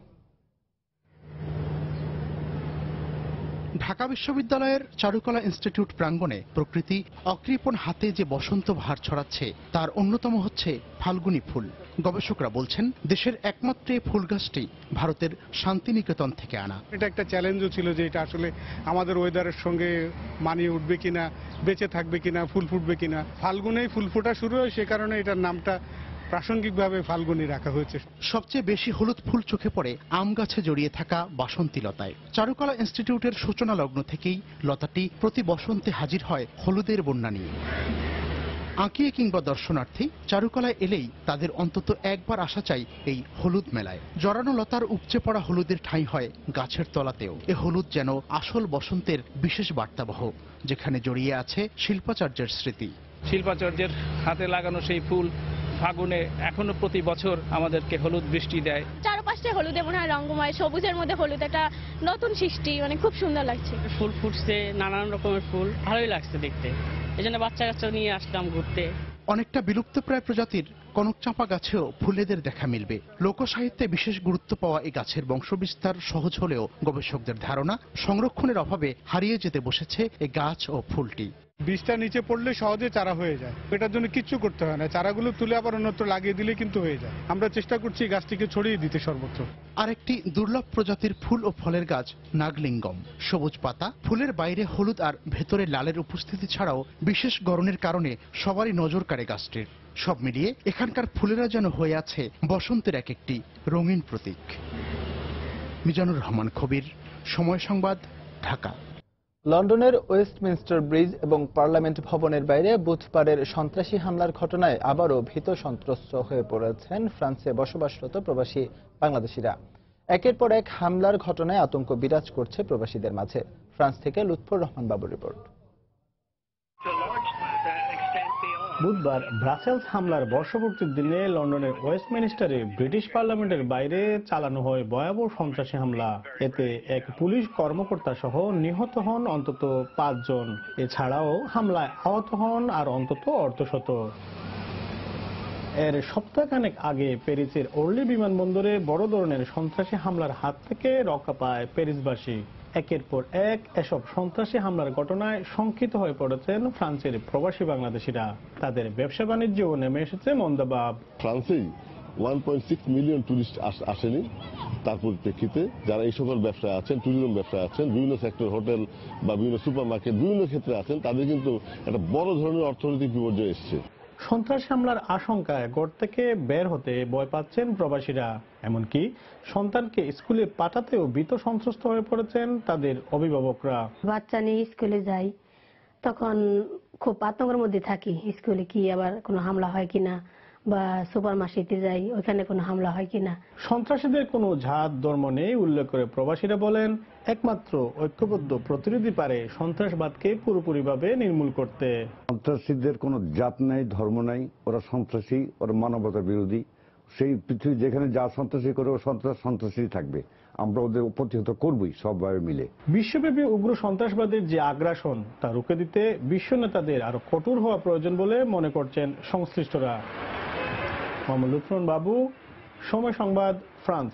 ঢাকা বিশ্ববিদ্যালয়ের চারুকলা ইনস্টিটিউট প্রাঙ্গণে প্রকৃতি অকৃপণ হাতে যে বসন্ত ভার ছড়াচ্ছে তার অন্যতম হচ্ছে ফাল্গুনী ফুল। গবেষকরা বলছেন দেশের একমাত্র এই ফুল গাছটি ভারতের শান্তিনিকেতন থেকে আনা। এটা একটা চ্যালেঞ্জও ছিল যে এটা আসলে আমাদের ওয়েদারের সঙ্গে মানিয়ে উঠবে কিনা, বেঁচে থাকবে কিনা, ফুল ফুটবে কিনা। ফাল্গুনেই ফুল ফোটা শুরু হয়, সে কারণে এটার নামটা প্রাসঙ্গিকভাবে ফাল্গুনী রাখা হয়েছে। সবচেয়ে বেশি হলুদ ফুল চোখে পড়ে আম গাছে জড়িয়ে থাকা বাসন্তী লতায়। চারুকলা ইনস্টিটিউটের সূচনা লগ্ন থেকেই লতাটি প্রতি বসন্তে হাজির হয় হলুদের বন্যা নিয়ে। আঁকিয়ে কিংবা দর্শনার্থী চারুকলায় এলেই তাদের অন্তত একবার আসা চাই এই হলুদ মেলায়। জড়ানো লতার উপচে পড়া হলুদের ঠাঁই হয় গাছের তলাতেও। এ হলুদ যেন আসল বসন্তের বিশেষ বার্তাবহ, যেখানে জড়িয়ে আছে শিল্পাচার্যের স্মৃতি। শিল্পাচার্যের হাতে লাগানো সেই ফুল ফাগুনে এখনো প্রতি বছর আমাদেরকে হলুদ বৃষ্টি দেয়। চারপাশে হলুদে মনে হয় রঙময়, সবুজের মধ্যে হলুদ একটা নতুন সৃষ্টি, মানে খুব সুন্দর লাগছে। ফুল ফুটছে, নানান রকমের ফুল, ভালোই লাগছে দেখতে। এই জন্য বাচ্চা কাচ্চা নিয়ে আসলাম ঘুরতে। অনেকটা বিলুপ্তপ্রায় প্রজাতির কনকচাঁপা গাছেও ফুলেদের দেখা মিলবে। লোকসাহিত্যে বিশেষ গুরুত্ব পাওয়া এই গাছের বংশবিস্তার সহজ হলেও গবেষকদের ধারণা সংরক্ষণের অভাবে হারিয়ে যেতে বসেছে এই গাছ ও ফুলটি। বীজটা নিচে পড়লে সহজে চারা হয়ে যায়, এটার জন্য কিচ্ছু করতে হয় না। চারাগুলো তুলে আবার অন্যত্র লাগিয়ে দিলে কিন্তু হয়ে যায়। আমরা চেষ্টা করছি গাছটিকে ছড়িয়ে দিতে সর্বত্র। আরেকটি দুর্লভ প্রজাতির ফুল ও ফলের গাছ নাগলিঙ্গম। সবুজ পাতা, ফুলের বাইরে হলুদ আর ভেতরে লালের উপস্থিতি ছাড়াও বিশেষ গড়নের কারণে সবারই নজর কাড়ে গাছটির। সব মিলিয়ে এখানকার ফুলেরা যেন হয়ে আছে বসন্তের এক একটি রঙিন প্রতীক। মিজানুর রহমান কবির, সময় সংবাদ, ঢাকা। লন্ডনের ওয়েস্টমিনস্টার ব্রিজ এবং পার্লামেন্ট ভবনের বাইরে বুধবারের সন্ত্রাসী হামলার ঘটনায় আবারও ভীত সন্ত্রস্ত হয়ে পড়েছেন ফ্রান্সে বসবাসরত প্রবাসী বাংলাদেশিরা। একের পর এক হামলার ঘটনায় আতঙ্ক বিরাজ করছে প্রবাসীদের মাঝে। ফ্রান্স থেকে লুৎফর রহমান বাবুর রিপোর্ট। বুধবার ব্রাসেলস হামলার বর্ষপূর্তির দিনে লন্ডনের ওয়েস্টমিনস্টারে ব্রিটিশ পার্লামেন্টের বাইরে চালানো হয় ভয়াবহ সন্ত্রাসী হামলা। এতে এক পুলিশ কর্মকর্তা সহ নিহত হন অন্তত 5 জন। এছাড়াও হামলায় আহত হন আর অন্তত অর্ধশত। এর সপ্তাহখানেক আগে প্যারিসের ওর্লি বিমানবন্দরে বড় ধরনের সন্ত্রাসী হামলার হাত থেকে রক্ষা পায় প্যারিসবাসী। একের পর এক এসব সন্ত্রাসী হামলার ঘটনায় শঙ্কিত হয়ে পড়েছেন ফ্রান্সের প্রবাসী বাংলাদেশিরা। তাদের ব্যবসা বাণিজ্যও নেমে এসেছে মন্দাভাব। ফ্রান্সেই 1.6 মিলিয়ন টুরিস্ট আসেনি, তার পরিপ্রেক্ষিতে যারা এই সকল ব্যবসায় আছেন, ট্যুরিজম ব্যবসায় আছেন, বিভিন্ন সেক্টর, হোটেল বা বিভিন্ন সুপার মার্কেট, বিভিন্ন ক্ষেত্রে আছেন, তাদের কিন্তু একটা বড় ধরনের অর্থনৈতিক বিপর্যয় এসছে। সন্ত্রাসী হামলার আশঙ্কায় ঘর থেকে বের হতে ভয় পাচ্ছেন প্রবাসীরা। এমনকি সন্তানকে স্কুলে পাঠাতেও ভীত সন্ত্রস্ত হয়ে পড়েছেন তাদের অভিভাবকরা। বাচ্চা নিয়ে স্কুলে যাই, তখন খুব আতঙ্কের মধ্যে থাকি। স্কুলে কি আবার কোনো হামলা হয় কিনা, বা সুপার মার্কেটে যাই, ওখানে কোনো হামলা হয় কিনা। সন্ত্রাসীদের কোনো জাত ধর্ম নেই উল্লেখ করে প্রবাসীরা বলেন, একমাত্র ঐক্যবদ্ধ প্রতিরোধী পারে সন্ত্রাসবাদকে পুরোপুরিভাবে নির্মূল করতে। সন্ত্রাসীদের কোনো জাত নাই, ধর্ম নাই, ওরা সন্ত্রাসী, ওরা মানবতার বিরোধী। সেই পৃথিবী যেখানে যা সন্ত্রাসী করে ও সন্ত্রাসী থাকবে, আমরা ওদের প্রতিহত করবই সবভাবে মিলে। বিশ্বব্যাপী উগ্র সন্ত্রাসবাদের যে আগ্রাসন তা রুখে দিতে বিশ্ব নেতাদের আরো কঠোর হওয়া প্রয়োজন বলে মনে করছেন সংশ্লিষ্টরা। মোহাম্মদ লুৎফর বাবু, সময় সংবাদ, ফ্রান্স।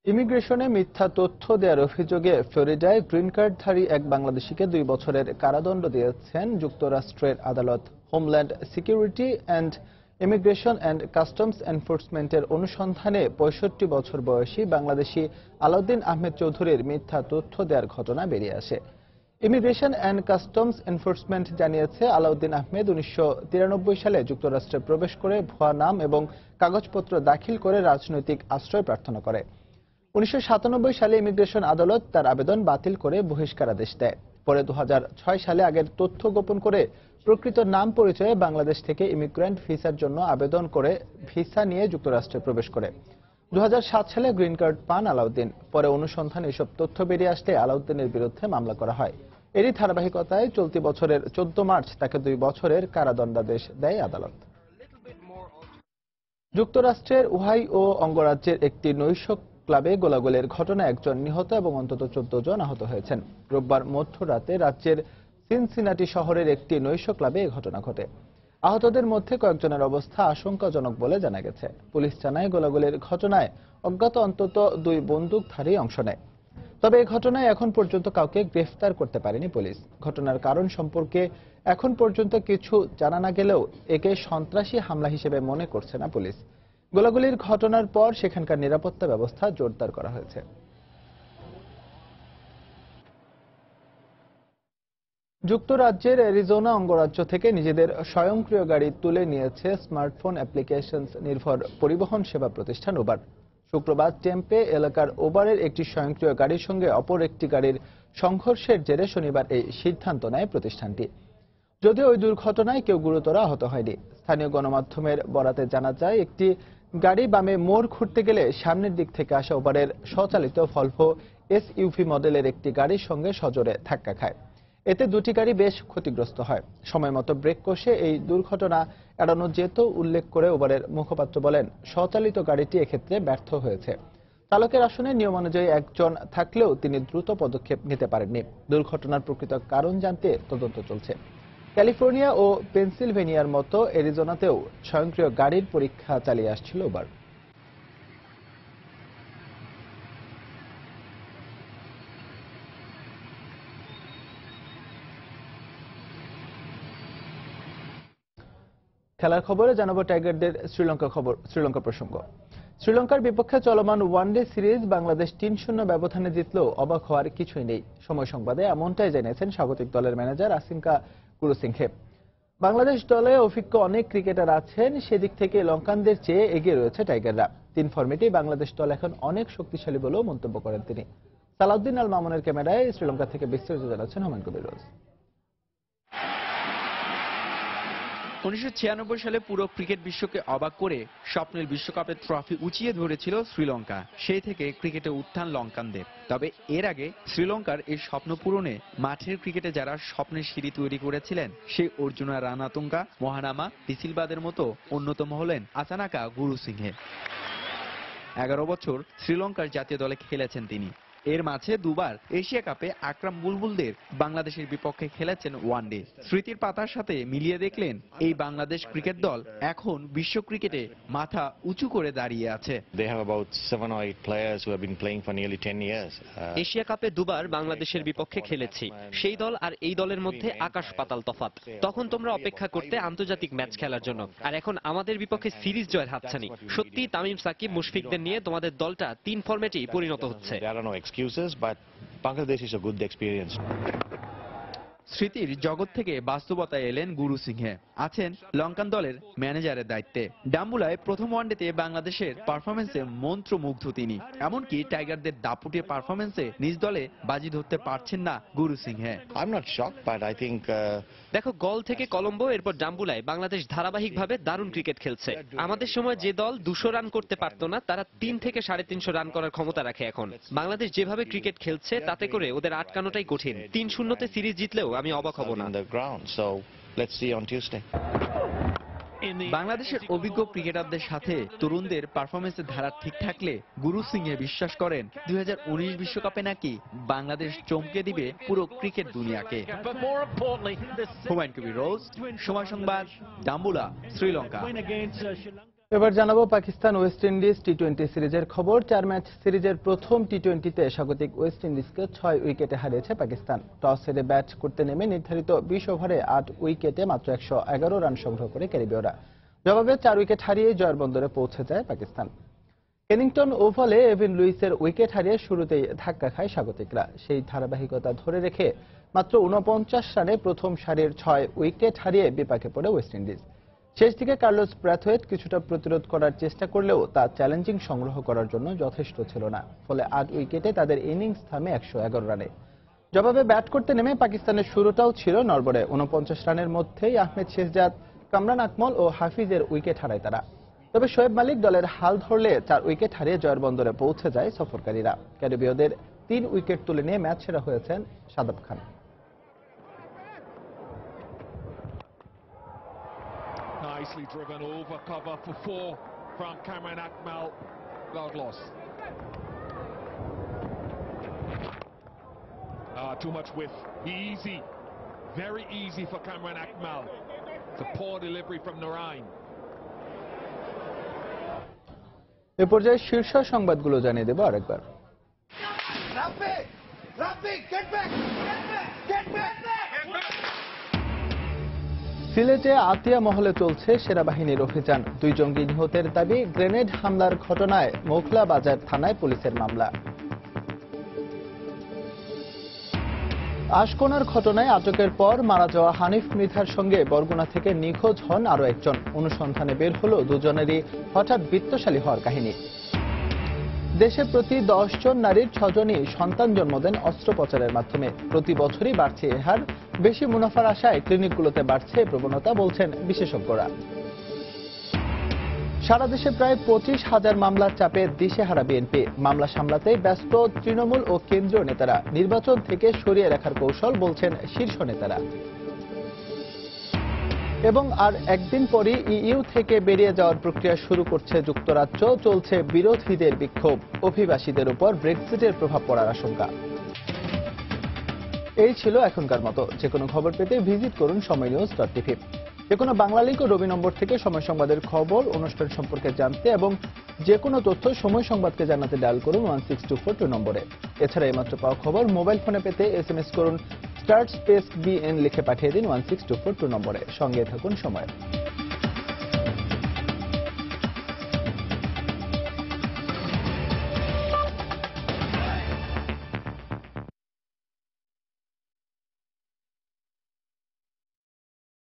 ইমিগ্রেশনে মিথ্যা তথ্য দেওয়ার অভিযোগে ফ্লোরিডায় গ্রিন কার্ডধারী এক বাংলাদেশিকে 2 বছরের কারাদণ্ড দিয়েছেন যুক্তরাষ্ট্রের আদালত। Homeland security and immigration and customs এনফোর্সমেন্টের অনুসন্ধানে 65 বছর বয়সী বাংলাদেশি আলাউদ্দিন আহমেদ চৌধুরীর মিথ্যা তথ্য দেওয়ার ঘটনা বেরিয়ে আসে। ইমিগ্রেশন অ্যান্ড কাস্টমস এনফোর্সমেন্ট জানিয়েছে, আলাউদ্দিন আহমেদ 1993 সালে যুক্তরাষ্ট্রে প্রবেশ করে ভুয়া নাম এবং কাগজপত্র দাখিল করে রাজনৈতিক আশ্রয় প্রার্থনা করে। 1997 সালে ইমিগ্রেশন আদালত তার আবেদন বাতিল করে বহিষ্কারাদেশ দেয়। পরে 2006 সালে আগের তথ্য গোপন করে প্রকৃত নাম পরিচয়ে বাংলাদেশ থেকে ইমিগ্রেন্ট ভিসার জন্য আবেদন করে ভিসা নিয়ে যুক্তরাষ্ট্রে প্রবেশ করে। 2007 সালে গ্রিন কার্ড পান আলাউদ্দিন। পরে অনুসন্ধানে এসব তথ্য বেরিয়ে আসতে আলাউদ্দিনের বিরুদ্ধে মামলা করা হয়। এরই ধারাবাহিকতায় চলতি বছরের 14 মার্চ তাকে 2 বছরের কারাদণ্ডাদেশ দেয় আদালত। যুক্তরাষ্ট্রের ওহাইও অঙ্গরাজ্যের একটি নৈশ ক্লাবে গোলাগুলির ঘটনায় একজন নিহত এবং অন্তত 14 জন আহত হয়েছেন। রোববার মধ্যরাতে রাজ্যের সিনসিনাটি শহরের একটি নৈশ ক্লাবে এই ঘটনা ঘটে। আহতদের মধ্যে কয়েকজনের অবস্থা আশঙ্কাজনক বলে জানা গেছে। পুলিশ জানায়, গোলাগুলির ঘটনায় অজ্ঞাত অন্তত 2 বন্দুকধারী অংশ নেয়। তবে এই ঘটনায় এখন পর্যন্ত কাউকে গ্রেফতার করতে পারেনি পুলিশ। ঘটনার কারণ সম্পর্কে এখন পর্যন্ত কিছু জানা না গেলেও একে সন্ত্রাসী হামলা হিসেবে মনে করছে না পুলিশ। গোলাগুলির ঘটনার পর সেখানকার নিরাপত্তা ব্যবস্থা জোরদার করা হয়েছে। যুক্তরাজ্যের অ্যারিজোনা অঙ্গরাজ্য থেকে নিজেদের স্বয়ংক্রিয় গাড়ি তুলে নিয়েছে স্মার্টফোন অ্যাপ্লিকেশন নির্ভর পরিবহন সেবা প্রতিষ্ঠান উবার। শুক্রবার টেম্পে এলাকার উবারের একটি স্বয়ংক্রিয় গাড়ির সঙ্গে অপর একটি গাড়ির সংঘর্ষের জেরে শনিবার এই সিদ্ধান্ত নেয় প্রতিষ্ঠানটি। যদিও ওই দুর্ঘটনায় কেউ গুরুতর আহত হয়নি। স্থানীয় গণমাধ্যমের বরাতে জানা যায়, একটি গাড়ি বামে মোড় ঘুরতে গেলে সামনের দিক থেকে আসা উবারের স্বচালিত ভলভো এসইউভি মডেলের একটি গাড়ির সঙ্গে সজোরে ধাক্কা খায়। এতে 2টি গাড়ি বেশ ক্ষতিগ্রস্ত হয়। সময়মতো ব্রেক কষে এই দুর্ঘটনা এড়ানো যেত উল্লেখ করে উবারের মুখপাত্র বলেন, স্বচালিত গাড়িটি এক্ষেত্রে ব্যর্থ হয়েছে। চালকের আসনে নিয়মানুযায়ী একজন থাকলেও তিনি দ্রুত পদক্ষেপ নিতে পারেননি। দুর্ঘটনার প্রকৃত কারণ জানতে তদন্ত চলছে। ক্যালিফোর্নিয়া ও পেনসিলভেনিয়ার মতো অ্যারিজোনাতেও স্বয়ংক্রিয় গাড়ির পরীক্ষা চালিয়ে আসছিল উবার। খেলার খবরে জানাবো টাইগারদের শ্রীলঙ্কা প্রসঙ্গ। শ্রীলঙ্কার বিপক্ষে চলমান ওয়ানডে সিরিজ বাংলাদেশ 3-0 ব্যবধানে জিতলেও অবাক হওয়ার কিছুই নেই। সময় সংবাদে এমনটাই জানিয়েছেন স্বাগতিক দলের ম্যানেজার আসিঙ্কা কুরুসিংহে। বাংলাদেশ দলে অভিজ্ঞ অনেক ক্রিকেটার আছেন, সেদিক থেকে লঙ্কানদের চেয়ে এগিয়ে রয়েছে টাইগাররা। 3 ফরম্যাটেই বাংলাদেশ দল এখন অনেক শক্তিশালী বলেও মন্তব্য করেন তিনি। সালাউদ্দিন আল মামুনের ক্যামেরায় শ্রীলঙ্কা থেকে বিস্তারিত জানাচ্ছেন হুমায়ুন কবির রোজ। 1996 সালে পুরো ক্রিকেট বিশ্বকে অবাক করে স্বপ্নের বিশ্বকাপের ট্রফি উঁচিয়ে ধরেছিল শ্রীলঙ্কা। সেই থেকে ক্রিকেটে উত্থান লঙ্কানদের। তবে এর আগে শ্রীলঙ্কার এই স্বপ্ন পূরণে মাঠের ক্রিকেটে যারা স্বপ্নের সিঁড়ি তৈরি করেছিলেন সেই অর্জুনা রানাতুঙ্গা, মহানামা, ডিসিলভাদের মতো অন্যতম হলেন আচানাকা গুরুসিংহে। 11 বছর শ্রীলঙ্কার জাতীয় দলে খেলেছেন তিনি। এর মাঝে দুবার এশিয়া কাপে আকরাম বুলবুলদের বাংলাদেশের বিপক্ষে খেলেছেন ওয়ানডে। স্মৃতির পাতার সাথে মিলিয়ে দেখলেন এই বাংলাদেশ ক্রিকেট দল এখন বিশ্ব ক্রিকেটে মাথা উঁচু করে দাঁড়িয়ে আছে। এশিয়া কাপে দুবার বাংলাদেশের বিপক্ষে খেলেছি। সেই দল আর এই দলের মধ্যে আকাশ পাতাল তফাৎ। তখন তোমরা অপেক্ষা করতে আন্তর্জাতিক ম্যাচ খেলার জন্য, আর এখন আমাদের বিপক্ষে সিরিজ জয়ের হাতছানি। সত্যি তামিম, সাকিব, মুশফিকদের নিয়ে তোমাদের দলটা 3 ফরম্যাটেই পরিণত হচ্ছে। But Bangladesh is a good experience. স্মৃতির জগৎ থেকে বাস্তবতায় এলেন গুরুসিংহে। আছেন লঙ্কান দলের ম্যানেজারের দায়িত্বে। ডাম্বুলায় প্রথম ওয়ানডেতে বাংলাদেশের পারফরমেন্সে মন্ত্রমুগ্ধ তিনি। এমনকি টাইগারদের দাপুটে পারফরমেন্সে নিজ দলে বাজি ধরতে পারছেন না গুরুসিংহে। I'm not shocked, but I think দেখো, গল থেকে কলম্বো, এরপর ডাম্বুলায় বাংলাদেশ ধারাবাহিকভাবে দারুণ ক্রিকেট খেলছে। আমাদের সময় যে দল 200 রান করতে পারতো না, তারা 3 থেকে 350 রান করার ক্ষমতা রাখে এখন। বাংলাদেশ যেভাবে ক্রিকেট খেলছে তাতে করে ওদের আটকানোটাই কঠিন। 3-0 সিরিজ জিতলেও আমি অবাক হব না। বাংলাদেশের অভিজ্ঞ ক্রিকেটারদের সাথে তরুণদের পারফরমেন্সের ধারা ঠিক থাকলে গুরুসিংহে বিশ্বাস করেন 2019 বিশ্বকাপে নাকি বাংলাদেশ চমকে দিবে পুরো ক্রিকেট দুনিয়াকে। হুমায়ুন কবির রোজ, সময় সংবাদ, ডাম্বুলা, শ্রীলঙ্কা। এবার জানাবো পাকিস্তান ওয়েস্ট ইন্ডিজ টি-20 সিরিজের খবর। 4 ম্যাচ সিরিজের প্রথম টি-20তে স্বাগতিক ওয়েস্ট ইন্ডিজকে 6 উইকেটে হারিয়েছে পাকিস্তান। টস হেরে ব্যাট করতে নেমে নির্ধারিত 20 ওভারে 8 উইকেটে মাত্র 111 রান সংগ্রহ করে ক্যারিবীয়রা। জবাবে 4 উইকেট হারিয়ে জয়ের বন্দরে পৌঁছে যায় পাকিস্তান। কেনিংটন ওভালে এভিন লুইসের উইকেট হারিয়ে শুরুতেই ধাক্কা খায় স্বাগতিকরা। সেই ধারাবাহিকতা ধরে রেখে মাত্র 49 রানে প্রথম সারির 6 উইকেট হারিয়ে বিপাকে পড়ে ওয়েস্ট ইন্ডিজ। শেষ দিকে কার্লোস ব্র্যাথওয়েট কিছুটা প্রতিরোধ করার চেষ্টা করলেও তা চ্যালেঞ্জিং সংগ্রহ করার জন্য যথেষ্ট ছিল না। ফলে 8 উইকেটে তাদের ইনিংস থামে 111 রানে। জবাবে ব্যাট করতে নেমে পাকিস্তানের শুরুটাও ছিল নড়বড়ে। 49 রানের মধ্যেই আহমেদ শেহজাদ, কামরান আকমল ও হাফিজের উইকেট হারায় তারা। তবে শোয়েব মালিক দলের হাল ধরলে 4 উইকেট হারিয়ে জয়ের বন্দরে পৌঁছে যায় সফরকারীরা। ক্যারিবীয়দের 3 উইকেট তুলে নিয়ে ম্যাচ সেরা হয়েছেন শাদাব খান। Nicely driven over cover for 4 from Kamran Akmal. Without loss. Too much width. Easy. Very easy for Kamran Akmal. It's a poor delivery from Narain. এ পর্যায়ে শীর্ষ সংবাদগুলো জানিয়ে দেব আরেকবার। সিলেটে আতিয়া মহলে চলছে সেনাবাহিনীর অভিযান। 2 জঙ্গি নিহতের দাবি। গ্রেনেড হামলার ঘটনায় মোখলা বাজার থানায় পুলিশের মামলা। আশকোনার ঘটনায় আটকের পর মারা যাওয়া হানিফ মৃধার সঙ্গে বরগুনা থেকে নিখোঁজ হন আরো একজন। অনুসন্ধানে বের হলো দুজনেরই হঠাৎ বিত্তশালী হওয়ার কাহিনী। দেশে প্রতি 10 জন নারীর 6 জনই সন্তান জন্ম দেন অস্ত্রোপচারের মাধ্যমে। প্রতি বছরই বাড়ছে এ হার। বেশি মুনাফার আশায় ক্লিনিকগুলোতে বাড়ছে প্রবণতা, বলছেন বিশেষজ্ঞরা। সারা দেশে প্রায় 25,000 মামলার চাপে দিশেহারা বিএনপি। মামলা সামলাতে ব্যস্ত তৃণমূল ও কেন্দ্রীয় নেতারা। নির্বাচন থেকে সরিয়ে রাখার কৌশল, বলছেন শীর্ষ নেতারা। এবং আর একদিন পরই ইইউ থেকে বেরিয়ে যাওয়ার প্রক্রিয়া শুরু করছে যুক্তরাজ্য। চলছে বিরোধীদের বিক্ষোভ। অভিবাসীদের উপর ব্রেক্সিটের প্রভাব পড়ার আশঙ্কা। এই ছিল এখনকার মতো। যে কোনো খবর পেতে ভিজিট করুন সময়নিউজ.টিভি। যে কোনো বাংলা লিংক ও রবি নম্বর থেকে সময় সংবাদের খবর, অনুষ্ঠান সম্পর্কে জানতে এবং যে কোনো তথ্য সময় সংবাদকে জানাতে ডায়াল করুন 16242 নম্বরে। এছাড়া এইমাত্র পাওয়া খবর মোবাইল ফোনে পেতে SMS করুন *BN লিখে পাঠিয়ে দিন 16242 নম্বরে। সঙ্গে থাকুন সময়।